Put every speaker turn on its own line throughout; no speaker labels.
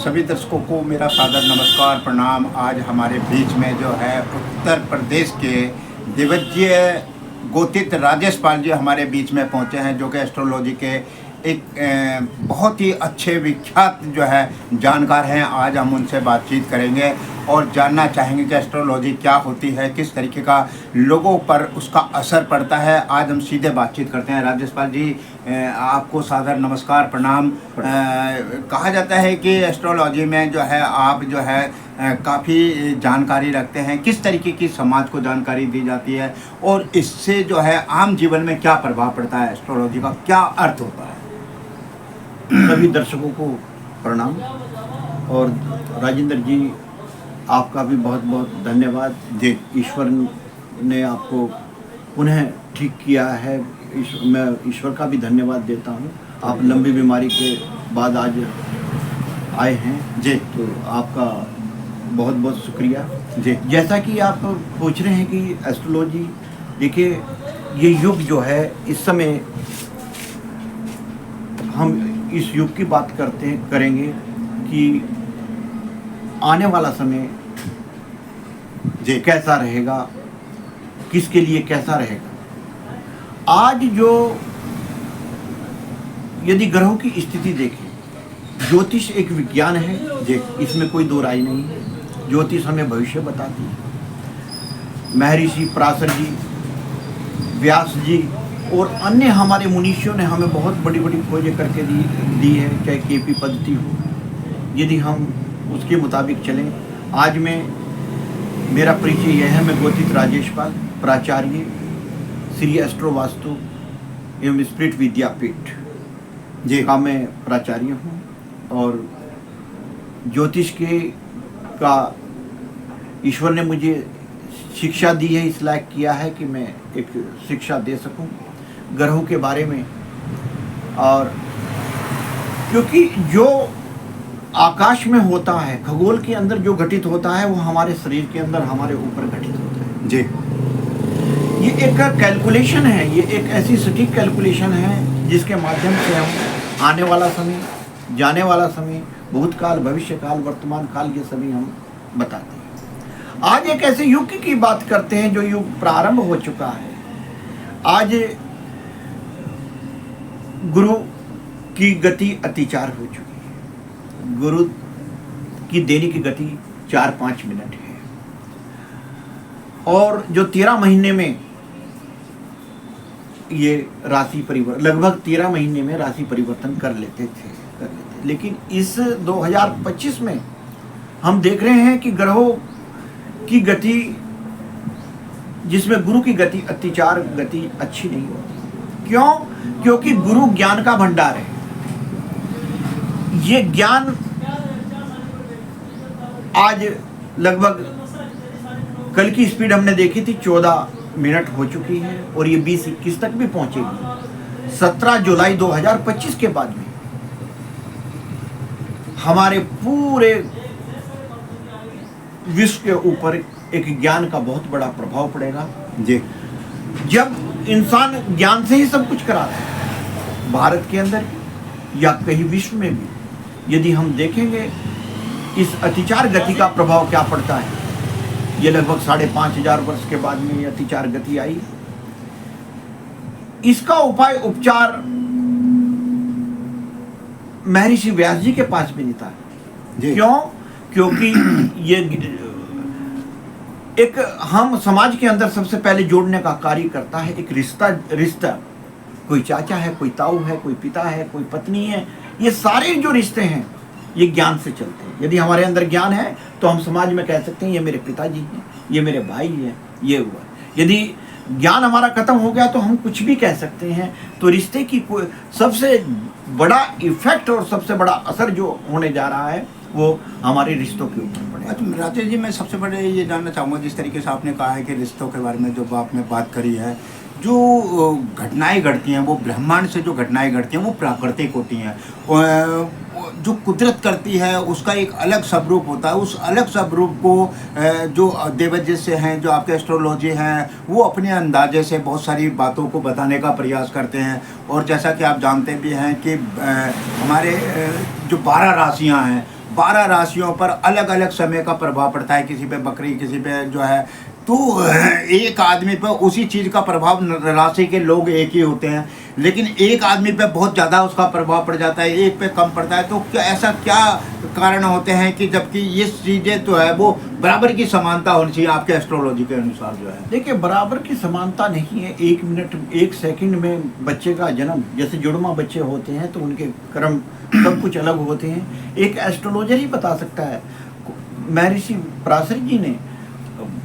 सभी दर्शकों को मेरा सादर नमस्कार प्रणाम। आज हमारे बीच में जो है उत्तर प्रदेश के दिग्गज गोतित राजेश पाल जी हमारे बीच में पहुंचे हैं, जो कि एस्ट्रोलॉजी के एक बहुत ही अच्छे विख्यात जो है जानकार हैं। आज हम उनसे बातचीत करेंगे और जानना चाहेंगे कि एस्ट्रोलॉजी क्या होती है, किस तरीके का लोगों पर उसका असर पड़ता है। आज हम सीधे बातचीत करते हैं। राजेश पाल जी, आपको सादर नमस्कार प्रणाम। कहा जाता है कि एस्ट्रोलॉजी में जो है आप जो है काफ़ी जानकारी रखते हैं। किस तरीके की समाज को जानकारी दी जाती है और इससे जो है आम जीवन में क्या प्रभाव पड़ता है, एस्ट्रोलॉजी का क्या अर्थ होता है?
सभी दर्शकों को प्रणाम। और राजेंद्र जी, आपका भी बहुत बहुत धन्यवाद जी। ईश्वर ने आपको पुनः ठीक किया है, मैं ईश्वर का भी धन्यवाद देता हूँ। आप लंबी बीमारी के बाद आज आए हैं
जी,
तो आपका बहुत बहुत शुक्रिया
जी।
जैसा कि आप पूछ रहे हैं कि एस्ट्रोलॉजी, देखिए ये युग जो है, इस समय हम इस युग की बात करेंगे कि आने वाला समय
जी
कैसा रहेगा, किसके लिए कैसा रहेगा। आज जो यदि ग्रहों की स्थिति देखें, ज्योतिष एक विज्ञान है जी, इसमें कोई दो राय नहीं है। ज्योतिष हमें भविष्य बताती है। महर्षि पराशर जी, व्यास जी और अन्य हमारे मुनीषियों ने हमें बहुत बड़ी बड़ी खोजें करके दी है, चाहे केपी पद्धति हो। यदि हम उसके मुताबिक चलें, आज मेरा परिचय यह है, मैं गोतित राजेश पाल, प्राचार्य श्री एस्ट्रो वास्तु एवं स्पिरिट विद्यापीठ
जी
का मैं प्राचार्य हूँ। और ज्योतिष का ईश्वर ने मुझे शिक्षा दी है, इस लायक किया है कि मैं एक शिक्षा दे सकूं ग्रहों के बारे में। और क्योंकि जो आकाश में होता है, खगोल के अंदर जो घटित होता है, वो हमारे शरीर के अंदर हमारे ऊपर घटित होता है
जी।
ये एक कैलकुलेशन है, ये एक ऐसी सटीक कैलकुलेशन है जिसके माध्यम से हम आने वाला समय, जाने वाला समय, भूतकाल, भविष्य काल, वर्तमान काल, ये सभी हम बताते हैं। आज एक ऐसे युग की बात करते हैं जो युग प्रारंभ हो चुका है। आज गुरु की गति अतिचार हो चुकी है। गुरु की देने की गति 4-5 मिनट है। और जो 13 महीने में ये राशि परिवर्तन, लगभग 13 महीने में राशि परिवर्तन कर लेते थे। लेकिन इस 2025 में हम देख रहे हैं कि ग्रहों की गति, जिसमें गुरु की गति अतिचार गति अच्छी नहीं होती। क्यों? क्योंकि गुरु ज्ञान का भंडार है। ये ज्ञान आज लगभग, कल की स्पीड हमने देखी थी 14 मिनट हो चुकी है और ये 20-21 तक भी पहुंचेगी। 17 जुलाई 2025 के बाद में हमारे पूरे विश्व के ऊपर एक ज्ञान का बहुत बड़ा प्रभाव पड़ेगा
जी।
जब इंसान ज्ञान से ही सब कुछ करा रहा है, भारत के अंदर या कहीं विश्व में भी। यदि हम देखेंगे इस अतिचार गति का प्रभाव क्या पड़ता है, ये लगभग 5,500 वर्ष के बाद में ये अतिचार गति आई। इसका उपाय, उपचार महर्षि व्यास जी के पास भी नहीं था। क्यों? क्योंकि ये एक हम समाज के अंदर सबसे पहले जोड़ने का कार्य करता है एक रिश्ता। कोई चाचा है, कोई ताऊ है, कोई पिता है, कोई पत्नी है। ये सारे जो रिश्ते हैं ये ज्ञान से चलते हैं। यदि हमारे अंदर ज्ञान है तो हम समाज में कह सकते हैं ये मेरे पिताजी हैं, ये मेरे भाई हैं, ये हुआ। यदि ज्ञान हमारा खत्म हो गया तो हम कुछ भी कह सकते हैं। तो रिश्ते की सबसे बड़ा इफेक्ट और सबसे बड़ा असर जो होने जा रहा है वो हमारे रिश्तों के ऊपर पड़ेगा।
अच्छा राजेश जी, मैं सबसे पहले ये जानना चाहूँगा, जिस तरीके से आपने कहा है कि रिश्तों के बारे में जो आपने बात करी है, जो घटनाएं घटती हैं वो ब्रह्मांड से, जो घटनाएं घटती हैं वो प्राकृतिक होती हैं। जो कुदरत करती है उसका एक अलग स्वरूप होता है। उस अलग स्वरूप को जो देवज्ञ से हैं, जो आपके एस्ट्रोलॉजी हैं, वो अपने अंदाजे से बहुत सारी बातों को बताने का प्रयास करते हैं। और जैसा कि आप जानते भी हैं कि हमारे जो 12 राशियां हैं, 12 राशियों पर अलग अलग समय का प्रभाव पड़ता है, किसी पे बकरी, किसी पे जो है, तो एक आदमी पर उसी चीज़ का प्रभाव, राशि के लोग एक ही होते हैं, लेकिन एक आदमी पे बहुत ज़्यादा उसका प्रभाव पड़ जाता है, एक पे कम पड़ता है। तो क्या ऐसा क्या कारण होते हैं कि जबकि ये चीज़ें तो है वो बराबर की समानता होनी चाहिए आपके एस्ट्रोलॉजी के अनुसार जो है?
देखिए, बराबर की समानता नहीं है। 1 मिनट 1 सेकंड में बच्चे का जन्म, जैसे जुड़वा बच्चे होते हैं तो उनके कर्म सब कुछ अलग होते हैं, एक एस्ट्रोलॉजर ही बता सकता है। महर्षि पराशर जी ने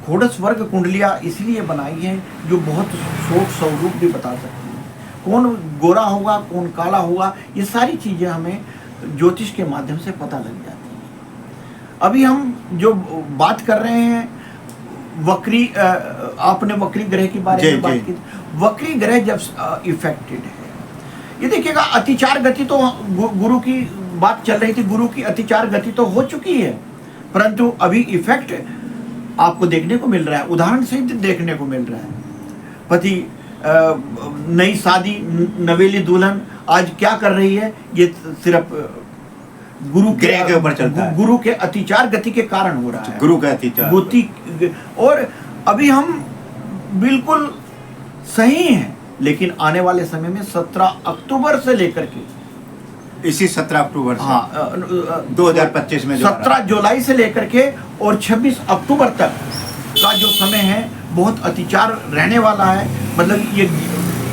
घोड़स वर्ग कुंडलियाँ इसलिए बनाई हैं जो बहुत शोक स्वरूप भी बता सकती हैं, कौन गोरा होगा कौन काला होगा, ये सारी चीज़ें हमें ज्योतिष के माध्यम से पता लग जाती हैं। अभी हम जो बात कर रहे हैं वक्री, आपने वक्री ग्रह के बारे में बात की। वक्री ग्रह जब इफेक्टेड है, ये देखिएगा, अतिचार गति तो गुरु की बात चल रही थी, गुरु की अतिचार गति तो हो चुकी है, परंतु अभी इफेक्ट आपको देखने को मिल रहा है, उदाहरण सहित देखने को मिल रहा है। पति नई शादी नवेली दुल्हन आज क्या कर रही है, ये सिर्फ गुरु
ग्रह के ऊपर चलता है,
गुरु के अतिचार गति के कारण हो रहा है,
गुरु का अतिचार
गति। और अभी हम बिल्कुल सही हैं, लेकिन आने वाले समय में 17 अक्टूबर से लेकर के
इसी 17 अक्टूबर से,
हाँ,
2025 में
17 जुलाई से लेकर के और 26 अक्टूबर तक का जो समय है बहुत अतिचार रहने वाला है। मतलब ये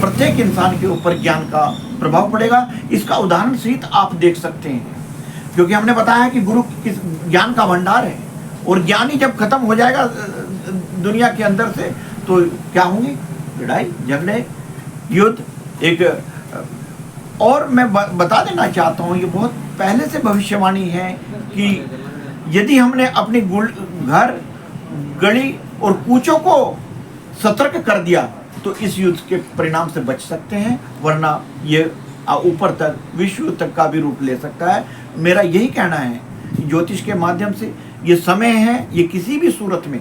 प्रत्येक इंसान के ऊपर ज्ञान का प्रभाव पड़ेगा। इसका उदाहरण सहित आप देख सकते हैं, क्योंकि हमने बताया है कि गुरु किस ज्ञान का भंडार है, और ज्ञान ही जब खत्म हो जाएगा दुनिया के अंदर से तो क्या होंगी, लड़ाई झगड़े युद्ध। एक और मैं बता देना चाहता हूँ, ये बहुत पहले से भविष्यवाणी है कि यदि हमने अपनी घर गली और कूचों को सतर्क कर दिया तो इस युद्ध के परिणाम से बच सकते हैं, वरना ये ऊपर तक विश्व युद्ध तक का भी रूप ले सकता है। मेरा यही कहना है कि ज्योतिष के माध्यम से ये समय है, ये किसी भी सूरत में,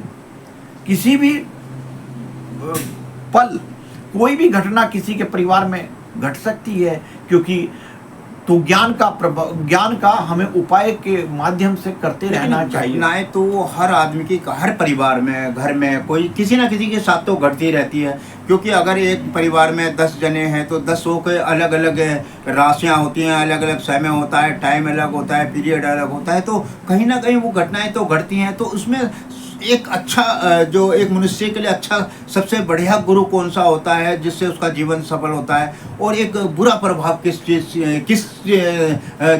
किसी भी पल कोई भी घटना किसी के परिवार में घट सकती है, क्योंकि तो ज्ञान का हमें उपाय के माध्यम से करते रहना चाहिए।
घटनाएं तो हर आदमी की, हर परिवार में, घर में कोई किसी ना किसी के साथ तो घटती रहती है, क्योंकि अगर एक परिवार में 10 जने हैं तो 10 के अलग अलग राशियां होती हैं, अलग अलग समय होता है, टाइम अलग होता है, पीरियड अलग होता है, तो कहीं ना कहीं वो घटनाएं तो घटती हैं। तो उसमें एक अच्छा, जो एक मनुष्य के लिए अच्छा सबसे बढ़िया गुरु कौन सा होता है जिससे उसका जीवन सफल होता है, और एक बुरा प्रभाव किस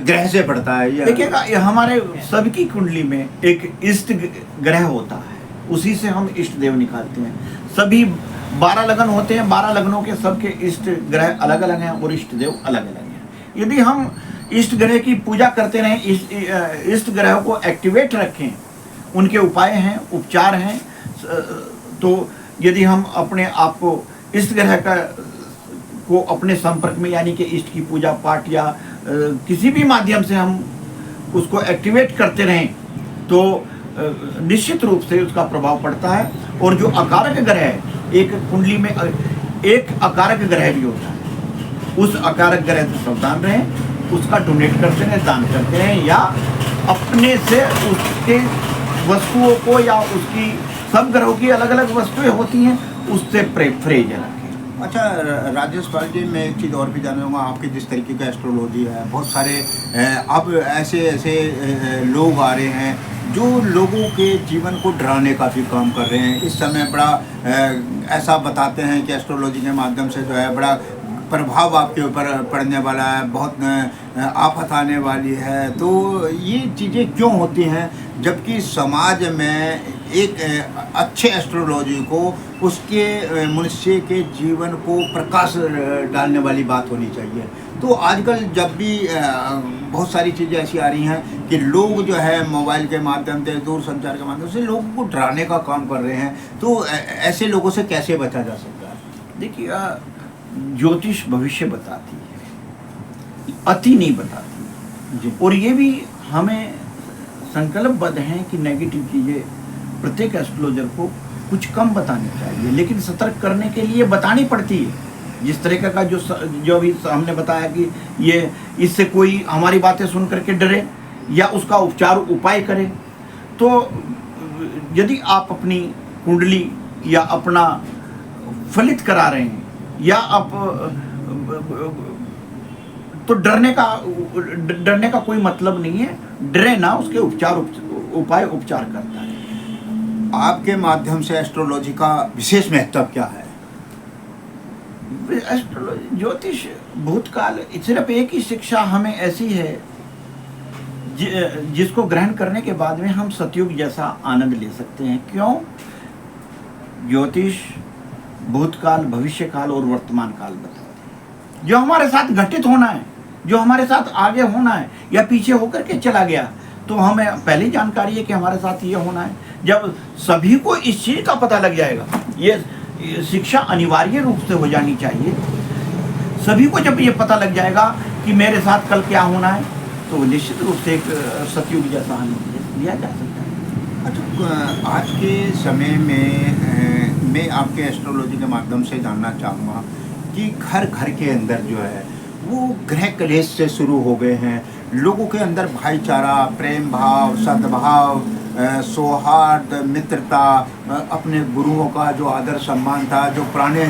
ग्रह से पड़ता है?
देखिएगा, हमारे सबकी कुंडली में एक इष्ट ग्रह होता है, उसी से हम इष्ट देव निकालते हैं। सभी 12 लगन होते हैं, 12 लगनों के सबके इष्ट ग्रह अलग अलग हैं और इष्ट देव अलग अलग हैं। यदि हम इष्ट ग्रह की पूजा करते रहें, इष्ट ग्रह को एक्टिवेट रखें, उनके उपाय हैं, उपचार हैं, तो यदि हम अपने आप को इष्ट ग्रह को अपने संपर्क में, यानी कि इष्ट की पूजा पाठ या किसी भी माध्यम से हम उसको एक्टिवेट करते रहें, तो निश्चित रूप से उसका प्रभाव पड़ता है। और जो अकारक ग्रह है, एक कुंडली में एक अकारक ग्रह भी होता है, उस अकारक ग्रह से सावधान रहें, उसका डोनेट करते रहें, दान करते रहें, या अपने से उसके वस्तुओं को, या उसकी, सब ग्रहों की अलग अलग वस्तुएं होती हैं, उससे परहेज रखें।
अच्छा राजेश पाल जी, मैं एक चीज़ और भी जानना चाहूँगा, आपकी जिस तरीके का एस्ट्रोलॉजी है, बहुत सारे अब ऐसे लोग आ रहे हैं जो लोगों के जीवन को डराने का भी काम कर रहे हैं। इस समय बड़ा ऐसा बताते हैं कि एस्ट्रोलॉजी के माध्यम से जो है बड़ा प्रभाव आपके ऊपर पड़ने वाला है, बहुत आफत आने वाली है। तो ये चीज़ें क्यों होती हैं, जबकि समाज में एक अच्छे एस्ट्रोलॉजी को, उसके मनुष्य के जीवन को प्रकाश डालने वाली बात होनी चाहिए। तो आजकल जब भी बहुत सारी चीज़ें ऐसी आ रही हैं कि लोग जो है मोबाइल के माध्यम से, दूरसंचार के माध्यम से लोगों को डराने का काम कर रहे हैं, तो ऐसे लोगों से कैसे बचा जा सकता है?
देखिए, ज्योतिष भविष्य बताती है, अति नहीं बताती जी। और ये भी हमें संकल्पबद्ध है कि नेगेटिव चीज़ें प्रत्येक एस्ट्रोलॉजर को कुछ कम बतानी चाहिए, लेकिन सतर्क करने के लिए बतानी पड़ती है। जिस तरीके का जो अभी हमने बताया कि ये इससे कोई हमारी बातें सुन करके डरे, या उसका उपचार उपाय करें। तो यदि आप अपनी कुंडली या अपना फलित करा रहे हैं या आप तो डरने का कोई मतलब नहीं है। डरे ना, उसके उपाय उपचार करता है।
आपके माध्यम से एस्ट्रोलॉजी का विशेष महत्व क्या है?
एस्ट्रोलॉजी, ज्योतिष, भूतकाल, सिर्फ एक ही शिक्षा हमें ऐसी है जिसको ग्रहण करने के बाद में हम सतयुग जैसा आनंद ले सकते हैं। क्यों? ज्योतिष भूतकाल, भविष्यकाल और वर्तमान काल बताते हैं। जो हमारे साथ घटित होना है, जो हमारे साथ आगे होना है या पीछे होकर के चला गया, तो हमें पहले जानकारी है कि हमारे साथ ये होना है। जब सभी को इस चीज़ का पता लग जाएगा, ये शिक्षा अनिवार्य रूप से हो जानी चाहिए। सभी को जब ये पता लग जाएगा कि मेरे साथ कल क्या होना है, तो निश्चित रूप से एक सतयुग जैसा आनंद लिया जा सकता है।
अच्छा, आज के समय में मैं आपके एस्ट्रोलॉजी के माध्यम से जानना चाहूँगा कि घर घर के अंदर जो है वो गृह कलेश से शुरू हो गए हैं। लोगों के अंदर भाईचारा, प्रेम भाव, सद्भाव, सौहार्द, मित्रता, अपने गुरुओं का जो आदर सम्मान था, जो पुराने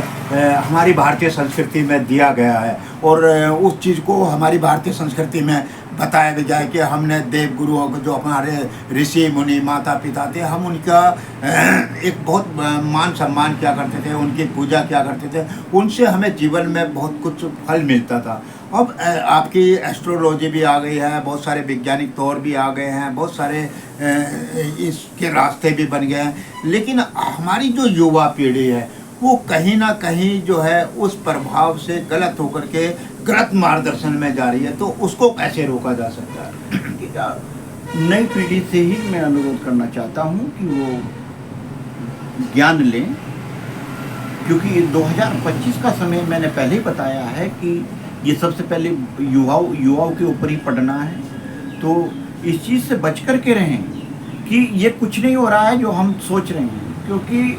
हमारी भारतीय संस्कृति में दिया गया है, और उस चीज़ को हमारी भारतीय संस्कृति में बताया भी जाए कि हमने देव गुरुओं को, जो हमारे ऋषि मुनि माता पिता थे, हम उनका एक बहुत मान सम्मान किया करते थे, उनकी पूजा किया करते थे, उनसे हमें जीवन में बहुत कुछ फल मिलता था। अब आपकी एस्ट्रोलॉजी भी आ गई है, बहुत सारे वैज्ञानिक तौर भी आ गए हैं, बहुत सारे इसके रास्ते भी बन गए हैं, लेकिन हमारी जो युवा पीढ़ी है वो कहीं ना कहीं जो है उस प्रभाव से गलत होकर के गलत मार्गदर्शन में जा रही है। तो उसको कैसे रोका जा सकता है?
नई पीढ़ी से ही मैं अनुरोध करना चाहता हूँ कि वो ज्ञान लें, क्योंकि 2025 का समय मैंने पहले ही बताया है कि ये सबसे पहले युवाओं के ऊपर ही पढ़ना है। तो इस चीज़ से बच कर के रहें कि ये कुछ नहीं हो रहा है जो हम सोच रहे हैं। क्योंकि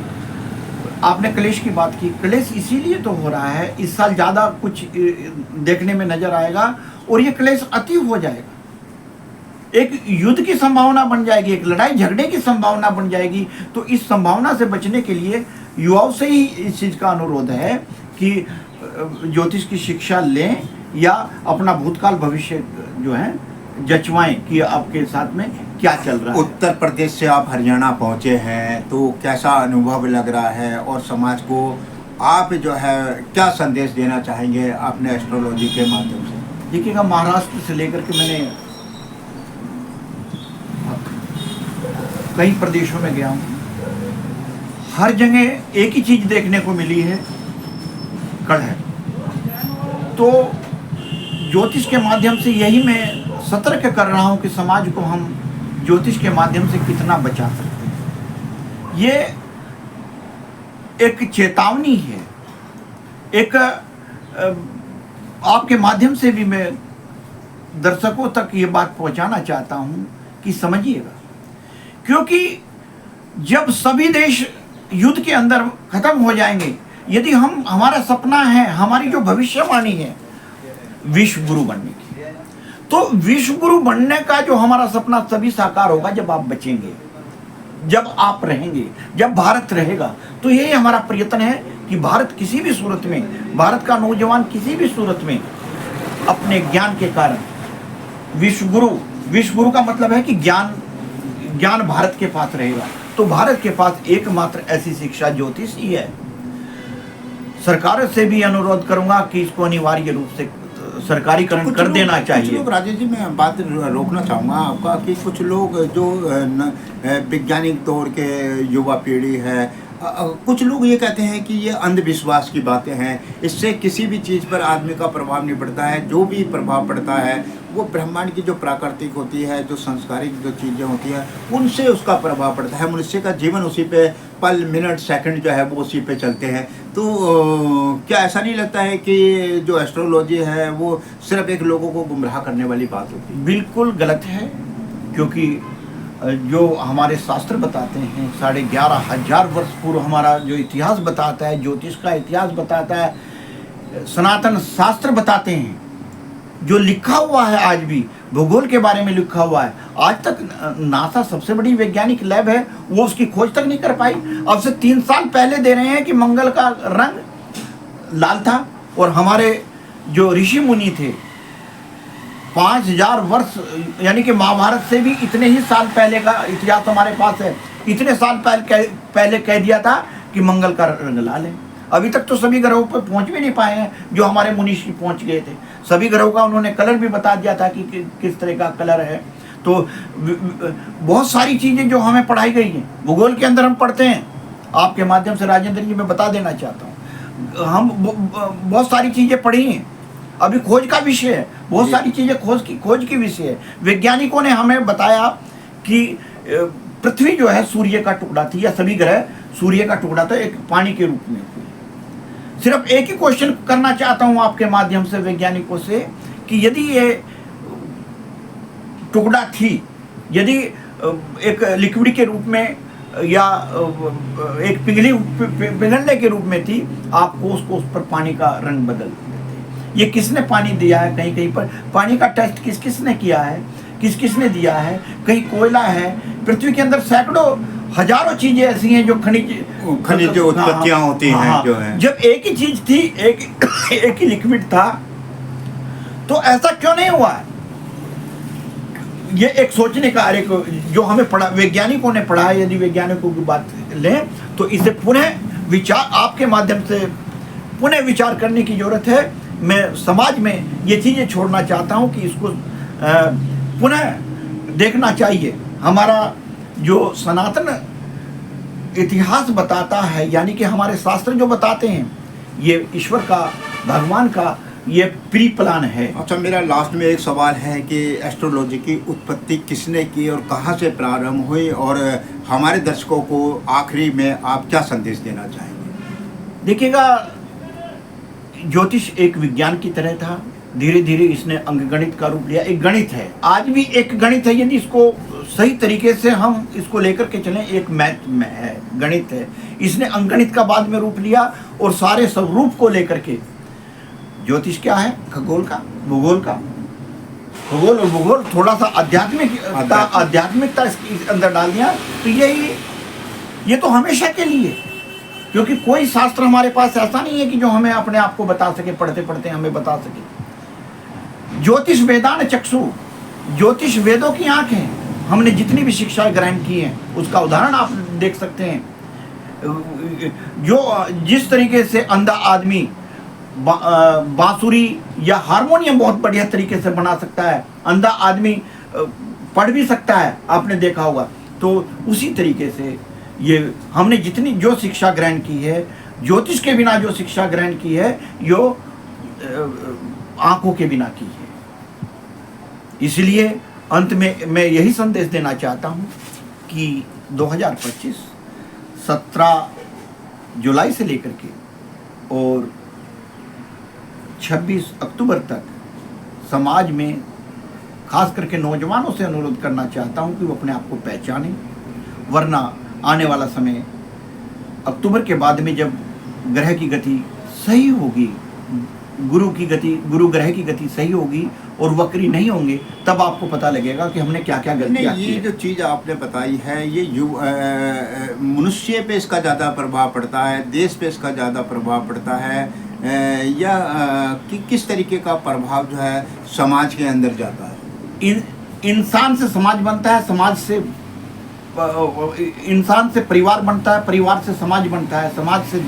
आपने क्लेश की बात की, क्लेश इसीलिए तो हो रहा है, इस साल ज़्यादा कुछ देखने में नज़र आएगा और ये क्लेश अति हो जाएगा। एक युद्ध की संभावना बन जाएगी, एक लड़ाई झगड़े की संभावना बन जाएगी। तो इस संभावना से बचने के लिए युवाओं से ही इस चीज़ का अनुरोध है कि ज्योतिष की शिक्षा लें या अपना भूतकाल भविष्य जो है जचवाएं कि आपके साथ में क्या चल रहा है।
उत्तर प्रदेश से आप हरियाणा पहुंचे हैं, तो कैसा अनुभव लग रहा है, और समाज को आप जो है क्या संदेश देना चाहेंगे अपने एस्ट्रोलॉजी के माध्यम से?
देखिएगा, महाराष्ट्र से लेकर के मैंने कई प्रदेशों में गया हूँ, हर जगह एक ही चीज़ देखने को मिली है, कलह। तो ज्योतिष के माध्यम से यही मैं सतर्क कर रहा हूँ कि समाज को हम ज्योतिष के माध्यम से कितना बचा सकते हैं। ये एक चेतावनी है, एक आपके माध्यम से भी मैं दर्शकों तक ये बात पहुंचाना चाहता हूं कि समझिएगा। क्योंकि जब सभी देश युद्ध के अंदर खत्म हो जाएंगे, यदि हमारा सपना है, हमारी जो भविष्यवाणी है विश्व गुरु बनने की, तो विश्व गुरु बनने का जो हमारा सपना तभी साकार होगा जब आप बचेंगे, जब आप रहेंगे, जब भारत रहेगा। तो यही हमारा प्रयत्न है कि भारत किसी भी सूरत में, भारत का नौजवान किसी भी सूरत में अपने ज्ञान के कारण विश्व गुरु का मतलब है कि ज्ञान भारत के पास रहेगा। तो भारत के पास एकमात्र ऐसी शिक्षा ज्योतिष ही है। सरकार से भी अनुरोध करूंगा कि इसको अनिवार्य रूप से सरकारीकरण कर देना चाहिए।
कुछ लोग, राजेश जी, मैं बात रोकना चाहूँगा आपका कि कुछ लोग जो वैज्ञानिक दौर के युवा पीढ़ी है, कुछ लोग ये कहते हैं कि ये अंधविश्वास की बातें हैं, इससे किसी भी चीज़ पर आदमी का प्रभाव नहीं पड़ता है। जो भी प्रभाव पड़ता है वो ब्रह्मांड की जो प्राकृतिक होती है, जो संस्कारिक जो चीज़ें होती हैं, उनसे उसका प्रभाव पड़ता है। मनुष्य का जीवन उसी पे, पल मिनट सेकंड जो है वो उसी पे चलते हैं। तो क्या ऐसा नहीं लगता है कि जो एस्ट्रोलॉजी है वो सिर्फ एक लोगों को गुमराह करने वाली बात होती है?
बिल्कुल गलत है, क्योंकि जो हमारे शास्त्र बताते हैं, 11,500 वर्ष पूर्व हमारा जो इतिहास बताता है, ज्योतिष का इतिहास बताता है, सनातन शास्त्र बताते हैं, जो लिखा हुआ है आज भी भूगोल के बारे में लिखा हुआ है। आज तक नासा सबसे बड़ी वैज्ञानिक लैब है, वो उसकी खोज तक नहीं कर पाई। अब से 3 साल पहले दे रहे हैं कि मंगल का रंग लाल था, और हमारे जो ऋषि मुनि थे 5000 वर्ष यानी कि महाभारत से भी इतने ही साल पहले का इतिहास हमारे पास है। इतने साल पहले कह दिया था कि मंगल का रंग लाल है। अभी तक तो सभी ग्रहों पर पहुंच भी नहीं पाए हैं जो हमारे मुनीषी पहुंच गए थे। सभी ग्रहों का उन्होंने कलर भी बता दिया था कि किस तरह का कलर है। तो बहुत सारी चीज़ें जो हमें पढ़ाई गई हैं भूगोल के अंदर हम पढ़ते हैं। आपके माध्यम से राजेंद्र जी मैं बता देना चाहता हूँ, हम बहुत सारी चीज़ें पढ़ी हैं। अभी खोज का विषय है, बहुत सारी चीज़ें खोज की विषय है। वैज्ञानिकों ने हमें बताया कि पृथ्वी जो है सूर्य का टुकड़ा थी, या सभी ग्रह सूर्य का टुकड़ा था, एक पानी के रूप में। सिर्फ एक ही क्वेश्चन करना चाहता हूं आपके माध्यम से वैज्ञानिकों से कि यदि ये टुकड़ा थी, यदि एक लिक्विड के रूप में या एक पिघलने के रूप में थी, आपको उसको उस पर पानी का रंग बदल देते। ये किसने पानी दिया है? कहीं कहीं पर पानी का टेस्ट किसने किया है, किसने दिया है? कहीं कोयला है। पृथ्वी के अंदर सैकड़ों हजारों चीजें ऐसी हैं जो खनिज
जो उत्पत्तियां होती हैं जो है।
जब एक ही चीज थी, एक ही लिक्विड था, तो ऐसा क्यों नहीं हुआ है? ये एक सोचने का एक जो हमें पढ़ा, वैज्ञानिकों ने पढ़ा है। यदि वैज्ञानिकों की बात लें तो इसे पुनः विचार, आपके माध्यम से पुनः विचार करने की जरूरत है। मैं समाज में ये चीजें छोड़ना चाहता हूँ कि इसको पुनः देखना चाहिए। हमारा जो सनातन इतिहास बताता है, यानी कि हमारे शास्त्र जो बताते हैं, ये ईश्वर का, भगवान का ये प्री प्लान है।
अच्छा, मेरा लास्ट में एक सवाल है कि एस्ट्रोलॉजी की उत्पत्ति किसने की और कहाँ से प्रारंभ हुई, और हमारे दर्शकों को आखिरी में आप क्या संदेश देना चाहेंगे?
देखिएगा, ज्योतिष एक विज्ञान की तरह था, धीरे धीरे इसने अंकगणित का रूप लिया। एक गणित है, आज भी एक गणित है। यदि इसको सही तरीके से हम इसको लेकर के चलें, एक मैथ में है, गणित है। इसने अंकगणित का बाद में रूप लिया, और सारे स्वरूप को लेकर के ज्योतिष क्या है? खगोल का, भूगोल का। खगोल और भूगोल थोड़ा सा आध्यात्मिकता इसके अंदर डाल दिया। तो ये तो हमेशा के लिए, क्योंकि कोई शास्त्र हमारे पास ऐसा नहीं है कि जो हमें अपने आप को बता सके, पढ़ते पढ़ते हमें बता सके। ज्योतिष वेदान चक्षु, ज्योतिष वेदों की आंख है। हमने जितनी भी शिक्षाएं ग्रहण की हैं उसका उदाहरण आप देख सकते हैं। जो जिस तरीके से अंधा आदमी बांसुरी या हारमोनियम बहुत बढ़िया तरीके से बना सकता है, अंधा आदमी पढ़ भी सकता है, आपने देखा होगा। तो उसी तरीके से ये हमने जितनी जो शिक्षा ग्रहण की है, ज्योतिष के बिना जो शिक्षा ग्रहण की है, यो आंखों के बिना की है। इसलिए अंत में मैं यही संदेश देना चाहता हूँ कि 2025 17 जुलाई से लेकर के और 26 अक्टूबर तक समाज में खास करके नौजवानों से अनुरोध करना चाहता हूँ कि वो अपने आप को पहचानें, वरना आने वाला समय अक्टूबर के बाद में जब ग्रह की गति सही होगी, गुरु ग्रह की गति सही होगी और वक्री नहीं होंगे, तब आपको पता लगेगा कि हमने क्या क्या गलतियां की।
ये जो चीज़ आपने बताई है, ये मनुष्य पे इसका ज़्यादा प्रभाव पड़ता है, देश पे इसका ज़्यादा प्रभाव पड़ता है, या कि किस तरीके का प्रभाव जो है समाज के अंदर जाता है?
इंसान से समाज बनता है, समाज से इंसान से परिवार बनता है, परिवार से समाज बनता है, समाज से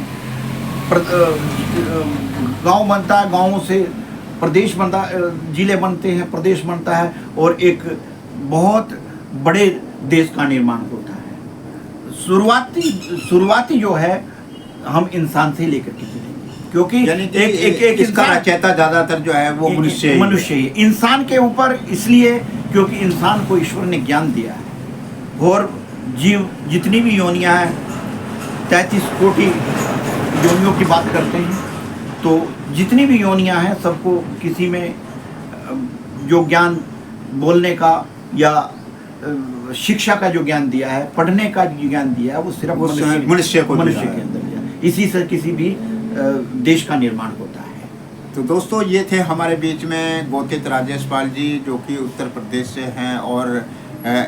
गांव बनता है, गांवों से प्रदेश बनता है, जिले बनते हैं, प्रदेश बनता है, और एक बहुत बड़े देश का निर्माण होता है। शुरुआती जो है हम इंसान से लेकर के चलेंगे, क्योंकि
एक इसका रचयिता ज्यादातर जो है वो मनुष्य
ही है। इंसान के ऊपर इसलिए क्योंकि इंसान को ईश्वर ने ज्ञान दिया है, और जीव जितनी भी योनियां हैं, 33 कोटि योनियों की बात करते हैं, तो जितनी भी योनियां हैं सबको किसी में जो ज्ञान बोलने का या शिक्षा का जो ज्ञान दिया है, पढ़ने का जो ज्ञान दिया है, वो सिर्फ मनुष्य के अंदर दिया है। इसी से किसी भी देश का निर्माण होता है।
तो दोस्तों ये थे हमारे बीच में गोतित राजेश पाल जी, जो कि उत्तर प्रदेश से हैं और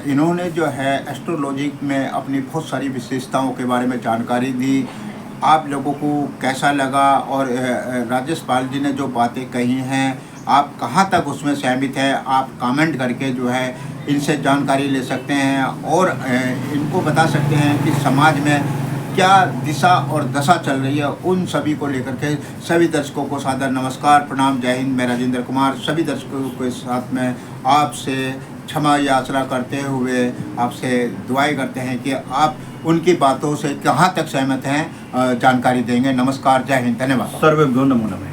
इन्होंने जो है एस्ट्रोलॉजी में अपनी बहुत सारी विशेषताओं के बारे में जानकारी दी। आप लोगों को कैसा लगा और राजेश पाल जी ने जो बातें कही हैं आप कहाँ तक उसमें सहमत हैं, आप कमेंट करके जो है इनसे जानकारी ले सकते हैं और इनको बता सकते हैं कि समाज में क्या दिशा और दशा चल रही है। उन सभी को लेकर के सभी दर्शकों को सादर नमस्कार, प्रणाम, जय हिंद। मैं राजेंद्र कुमार सभी दर्शकों के साथ में आपसे क्षमा याचना करते हुए आपसे दुआएं करते हैं कि आप उनकी बातों से कहाँ तक सहमत हैं जानकारी देंगे। नमस्कार, जय हिंद, धन्यवाद।
सर्वेभ्यो नमो नमः।